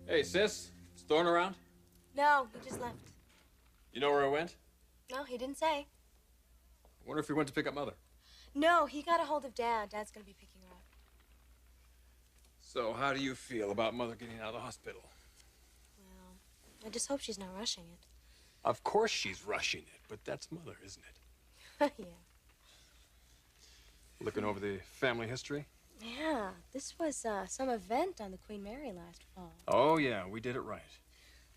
Hey, sis. Is Thorne around? No, he just left. You know where I went? No, he didn't say. I wonder if he went to pick up Mother. No, he got a hold of Dad. Dad's gonna be picking her up. So, how do you feel about Mother getting out of the hospital? Well, I just hope she's not rushing it. Of course she's rushing it, but that's Mother, isn't it? Yeah. Looking over the family history? Yeah, this was some event on the Queen Mary last fall. Oh, yeah, we did it right.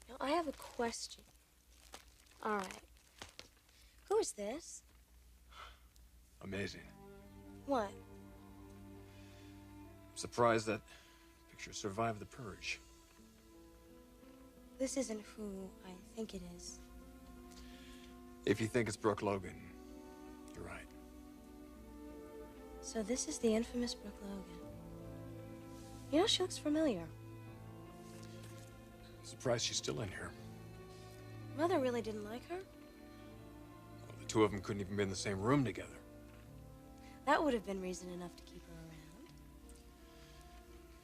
Now, I have a question. All right. Who is this? Amazing. What? I'm surprised that picture survived the purge. This isn't who I think it is. If you think it's Brooke Logan, you're right. So this is the infamous Brooke Logan. You know, she looks familiar. Surprised she's still in here. Mother really didn't like her? Well, the two of them couldn't even be in the same room together. That would have been reason enough to keep her around.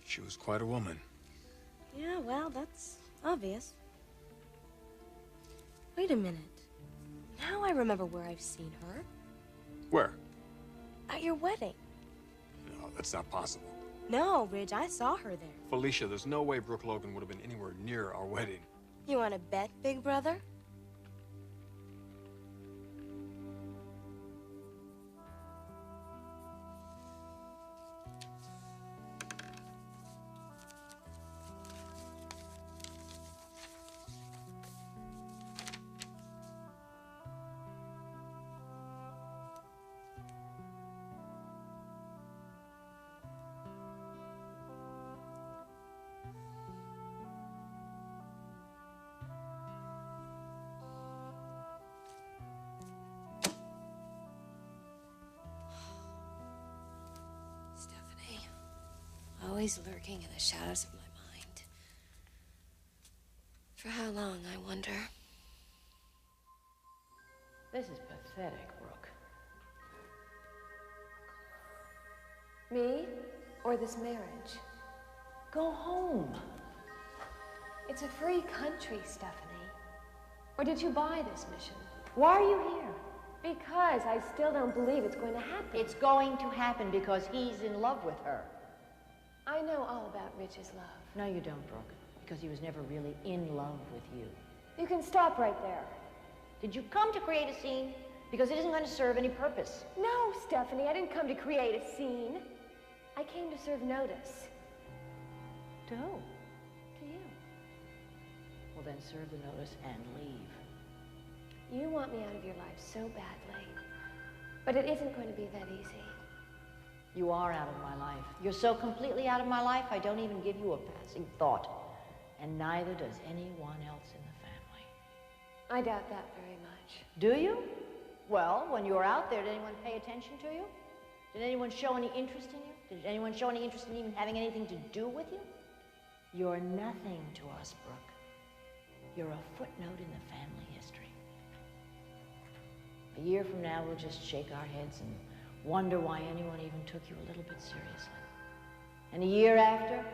She was quite a woman. Yeah, well, that's obvious. Wait a minute. Now I remember where I've seen her. Where? At your wedding. No, that's not possible. No, Ridge, I saw her there. Felicia, there's no way Brooke Logan would have been anywhere near our wedding. You want to bet, big brother? Always lurking in the shadows of my mind. For how long, I wonder? This is pathetic, Brooke. Me or this marriage? Go home. It's a free country, Stephanie. Or did you buy this mission? Why are you here? Because I still don't believe it's going to happen. It's going to happen because he's in love with her. I know all about Rich's love. No, you don't, Brooke. Because he was never really in love with you. You can stop right there. Did you come to create a scene? Because it isn't going to serve any purpose. No, Stephanie, I didn't come to create a scene. I came to serve notice. To who? To you. Well, then serve the notice and leave. You want me out of your life so badly. But it isn't going to be that easy. You are out of my life. You're so completely out of my life, I don't even give you a passing thought. And neither does anyone else in the family. I doubt that very much. Do you? Well, when you were out there, did anyone pay attention to you? Did anyone show any interest in you? Did anyone show any interest in even having anything to do with you? You're nothing to us, Brooke. You're a footnote in the family history. A year from now, we'll just shake our heads and wonder why anyone even took you a little bit seriously. And a year after,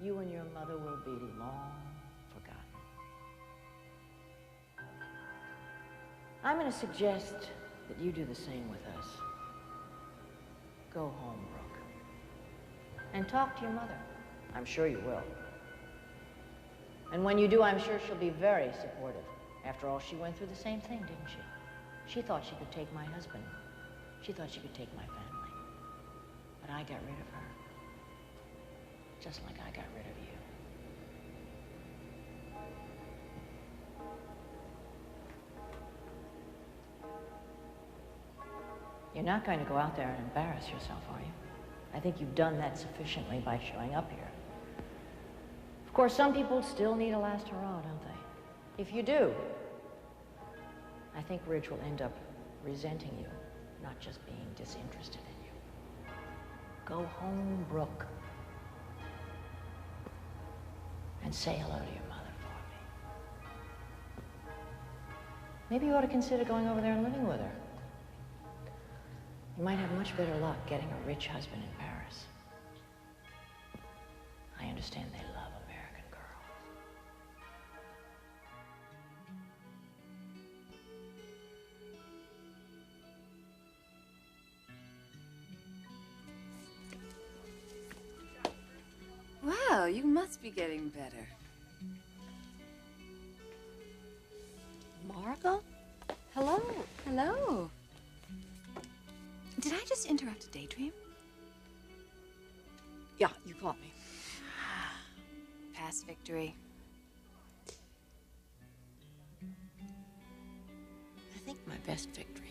you and your mother will be long forgotten. I'm going to suggest that you do the same with us. Go home, Brooke. And talk to your mother. I'm sure you will. And when you do, I'm sure she'll be very supportive. After all, she went through the same thing, didn't she? She thought she could take my husband. She thought she could take my family. But I got rid of her. Just like I got rid of you. You're not going to go out there and embarrass yourself, are you? I think you've done that sufficiently by showing up here. Of course, some people still need a last hurrah, don't they? If you do, I think Ridge will end up resenting you, not just being disinterested in you. Go home, Brooke. And say hello to your mother for me. Maybe you ought to consider going over there and living with her. You might have much better luck getting a rich husband in Paris. I understand they love American girls. Well, you must be getting better. Margo? Hello. Hello. Did I just interrupt a daydream? Yeah, you caught me. Past victory. I think my best victory.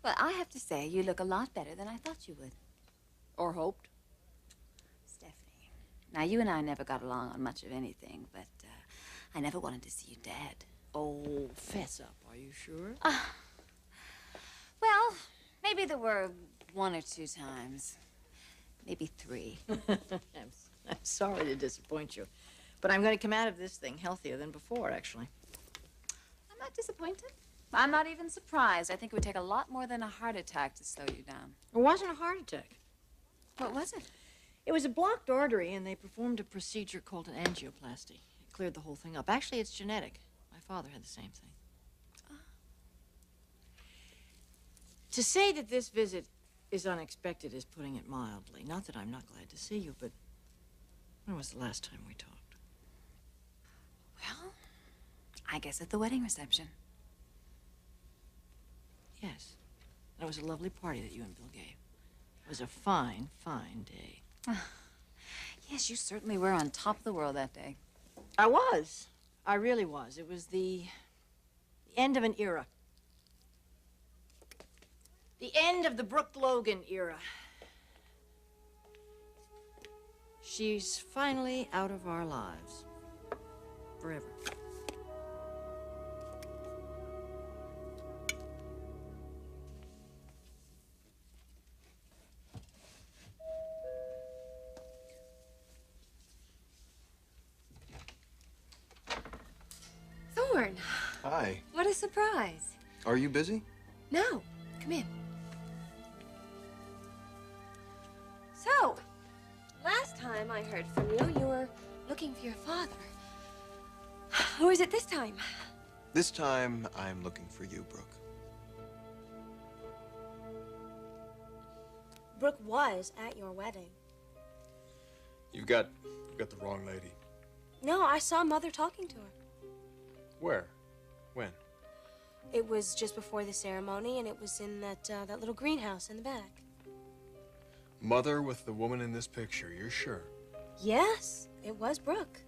Well, I have to say, you look a lot better than I thought you would. Or hoped. Stephanie, now you and I never got along on much of anything, but I never wanted to see you dead. Oh, fess up, are you sure? Well, maybe there were 1 or 2 times. Maybe 3. I'm sorry to disappoint you, but I'm going to come out of this thing healthier than before, actually. I'm not disappointed. I'm not even surprised. I think it would take a lot more than a heart attack to slow you down. It wasn't a heart attack. What was it? It was a blocked artery, and they performed a procedure called an angioplasty. It cleared the whole thing up. Actually, it's genetic. My father had the same thing. To say that this visit is unexpected is putting it mildly. Not that I'm not glad to see you, but when was the last time we talked? Well, I guess at the wedding reception. Yes. And it was a lovely party that you and Bill gave. It was a fine, fine day. Yes, you certainly were on top of the world that day. I was. I really was. It was the end of an era. The end of the Brooke Logan era. She's finally out of our lives. Forever. Thorne, Hi. what a surprise. Are you busy? No, come in. So, last time I heard from you, you were looking for your father. Who is it this time? This time, I'm looking for you, Brooke. Brooke was at your wedding. You've got the wrong lady. No, I saw Mother talking to her. Where? When? It was just before the ceremony, and it was in that little greenhouse in the back. Mother with the woman in this picture, you're sure? Yes, it was Brooke.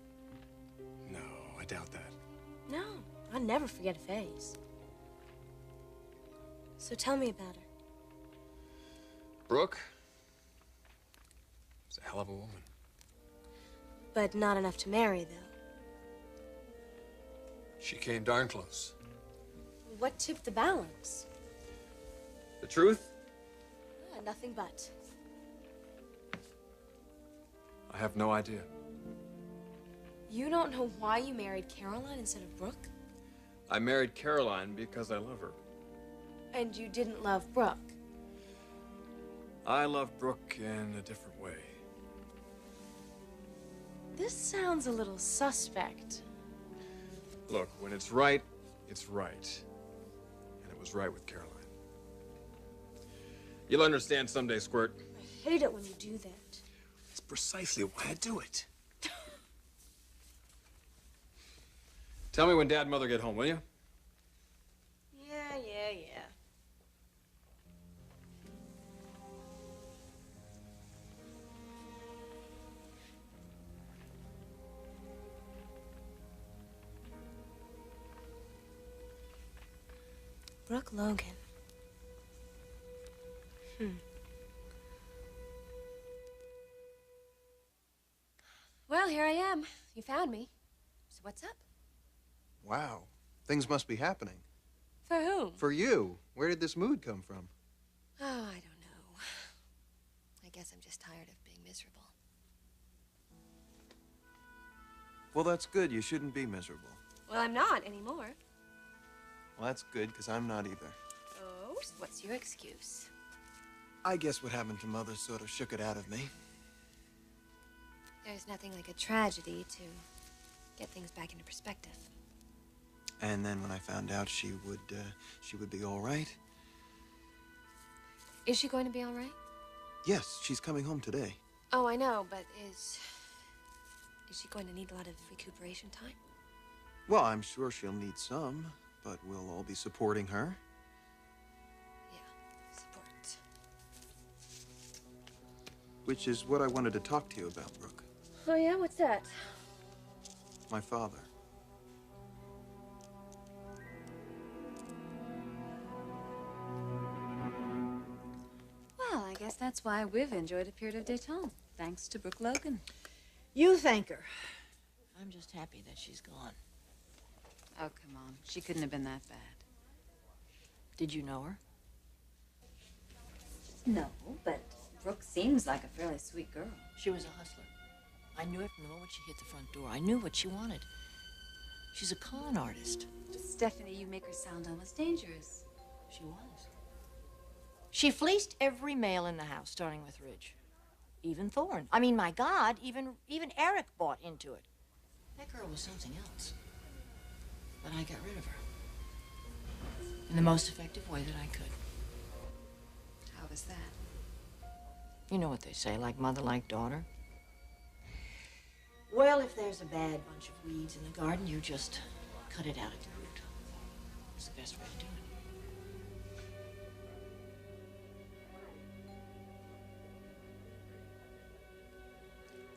No, I doubt that. No, I'll never forget a face. So tell me about her. Brooke was a hell of a woman. But not enough to marry, though. She came darn close. What tipped the balance? The truth? Nothing but. I have no idea. You don't know why you married Caroline instead of Brooke? I married Caroline because I love her. And you didn't love Brooke? I love Brooke in a different way. This sounds a little suspect. Look, when it's right, it's right. And it was right with Caroline. You'll understand someday, Squirt. I hate it when you do that. It's precisely why I do it. Tell me when Dad and Mother get home, will you? Yeah. Brooke Logan. Well, here I am. You found me. So what's up? Wow, things must be happening. For whom? For you. Where did this mood come from? Oh, I don't know. I guess I'm just tired of being miserable. Well, that's good. You shouldn't be miserable. Well, I'm not anymore. Well, that's good, because I'm not either. Oh, what's your excuse? I guess what happened to Mother sort of shook it out of me. There's nothing like a tragedy to get things back into perspective. And then when I found out she would be all right. Is she going to be all right? Yes, she's coming home today. Oh, I know, but is she going to need a lot of recuperation time? Well, I'm sure she'll need some, but we'll all be supporting her. Yeah, support. Which is what I wanted to talk to you about, Brooke. Oh, yeah? What's that? My father. Well, I guess that's why we've enjoyed a period of détente, thanks to Brooke Logan. You thank her. I'm just happy that she's gone. Oh, come on. She couldn't have been that bad. Did you know her? No, but Brooke seems like a fairly sweet girl. She was a hustler. I knew it from the moment she hit the front door. I knew what she wanted. She's a con artist. Stephanie, you make her sound almost dangerous. She was. She fleeced every male in the house, starting with Ridge. Even Thorne. I mean, my God, even Eric bought into it. That girl was something else. But I got rid of her. In the most effective way that I could. How was that? You know what they say, like mother, like daughter. Well, if there's a bad bunch of weeds in the garden, you just cut it out at the root. It's the best way to do it.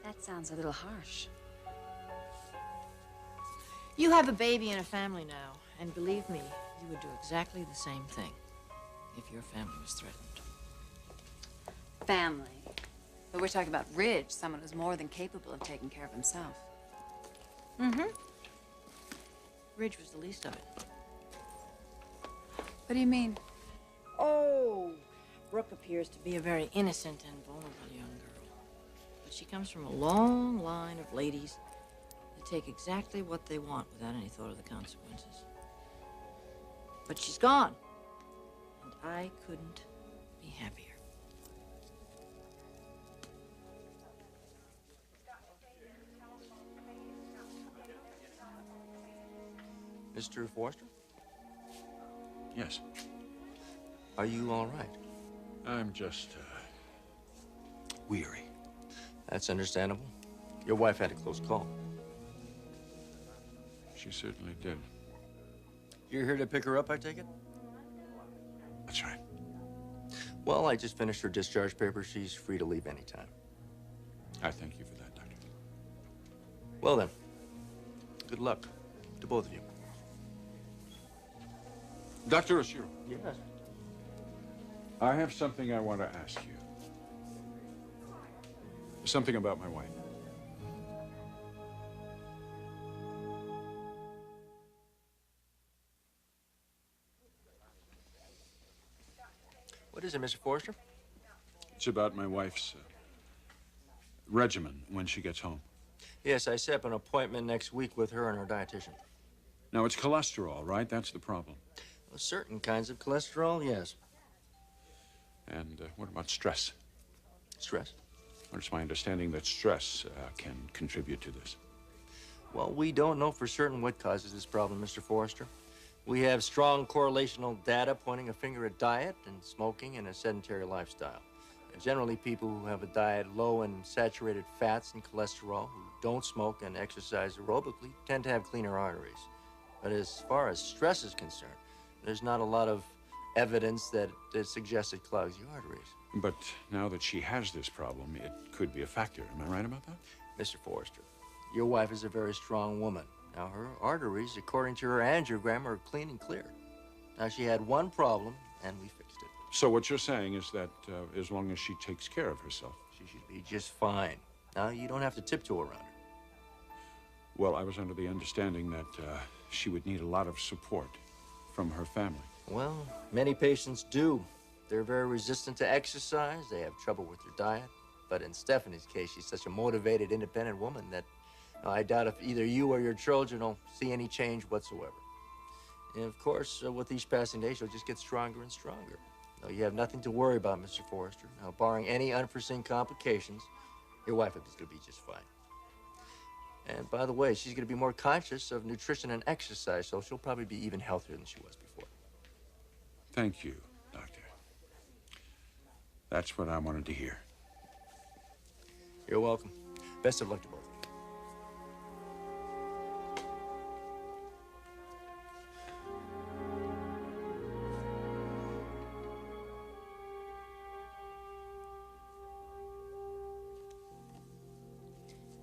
That sounds a little harsh. You have a baby and a family now, and believe me, you would do exactly the same thing if your family was threatened. Family. But we're talking about Ridge, someone who's more than capable of taking care of himself. Mm-hmm. Ridge was the least of it. What do you mean? Oh, Brooke appears to be a very innocent and vulnerable young girl. But she comes from a long line of ladies that take exactly what they want without any thought of the consequences. But she's gone, and I couldn't be happier. Mr. Forrester? Yes. Are you all right? I'm just, weary. That's understandable. Your wife had a close call. She certainly did. You're here to pick her up, I take it? That's right. Well, I just finished her discharge paper. She's free to leave anytime. I thank you for that, Doctor. Well then, good luck to both of you. Dr. Oshiro, Yes. I have something I want to ask you. Something about my wife. What is it, Mr. Forrester? It's about my wife's regimen when she gets home. Yes, I set up an appointment next week with her and her dietitian. Now, it's cholesterol, right? That's the problem. Well, certain kinds of cholesterol, yes. And what about stress? Stress? Well, it's my understanding that stress can contribute to this. Well, we don't know for certain what causes this problem, Mr. Forrester. We have strong correlational data pointing a finger at diet and smoking and a sedentary lifestyle. And generally, people who have a diet low in saturated fats and cholesterol, who don't smoke and exercise aerobically, tend to have cleaner arteries. But as far as stress is concerned, there's not a lot of evidence that suggests it clogs your arteries. But now that she has this problem, it could be a factor. Am I right about that? Mr. Forrester, your wife is a very strong woman. Now, her arteries, according to her angiogram, are clean and clear. Now, she had one problem, and we fixed it. So what you're saying is that as long as she takes care of herself. She should be just fine. Now, you don't have to tiptoe around her. Well, I was under the understanding that she would need a lot of support from her family. Well, many patients do. They're very resistant to exercise. They have trouble with their diet. But in Stephanie's case, she's such a motivated, independent woman that I doubt if either you or your children will see any change whatsoever. And of course, with each passing day, she'll just get stronger and stronger. No, you have nothing to worry about, Mr. Forrester. Now, barring any unforeseen complications, your wife is going to be just fine. And by the way, she's going to be more conscious of nutrition and exercise, so she'll probably be even healthier than she was before. Thank you, Doctor. That's what I wanted to hear. You're welcome. Best of luck to both of you.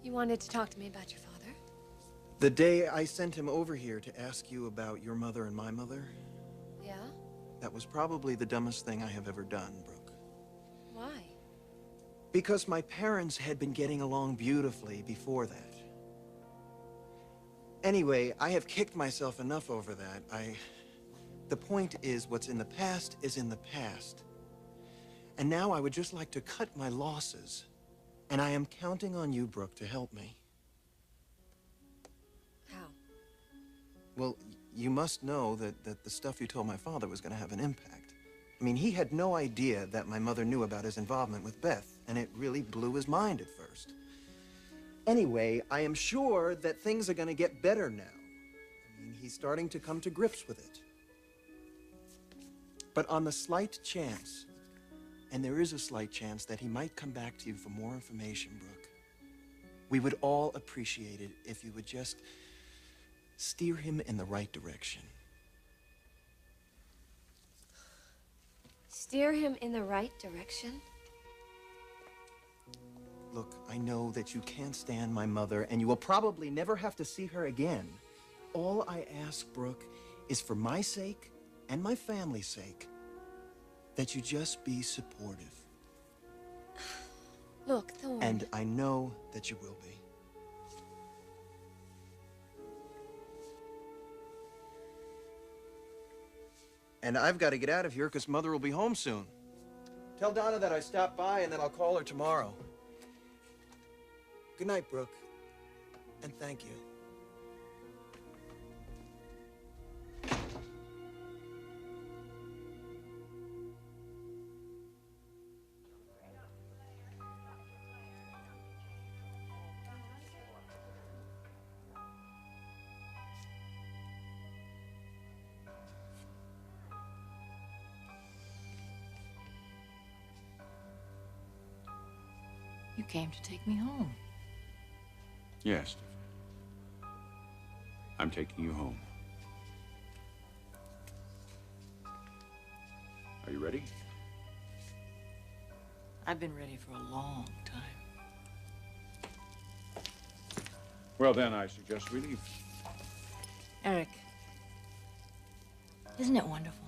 You wanted to talk to me about your father? The day I sent him over here to ask you about your mother and my mother, Yeah? that was probably the dumbest thing I have ever done, Brooke. Why? Because my parents had been getting along beautifully before that. Anyway, I have kicked myself enough over that. The point is, what's in the past is in the past. And now I would just like to cut my losses. And I am counting on you, Brooke, to help me. How? Well, you must know that the stuff you told my father was going to have an impact. I mean, he had no idea that my mother knew about his involvement with Beth, and it really blew his mind at first. Anyway, I am sure that things are going to get better now. I mean, he's starting to come to grips with it. But on the slight chance, and there is a slight chance that he might come back to you for more information, Brooke, we would all appreciate it if you would just steer him in the right direction. Steer him in the right direction? Look, I know that you can't stand my mother, and you will probably never have to see her again. All I ask, Brooke, is for my sake and my family's sake, that you just be supportive. Look, Thorne. And I know that you will be. And I've got to get out of here because Mother will be home soon. Tell Donna that I stopped by and that I'll call her tomorrow. Good night, Brooke. And thank you. You came to take me home. Yes, Stephanie. I'm taking you home. Are you ready? I've been ready for a long time. Well, then, I suggest we leave. Eric, isn't it wonderful?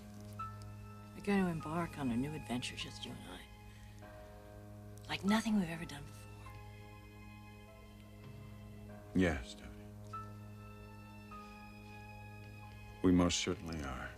We're going to embark on a new adventure, just you and I. Like nothing we've ever done before. Yes, Stephanie. We most certainly are.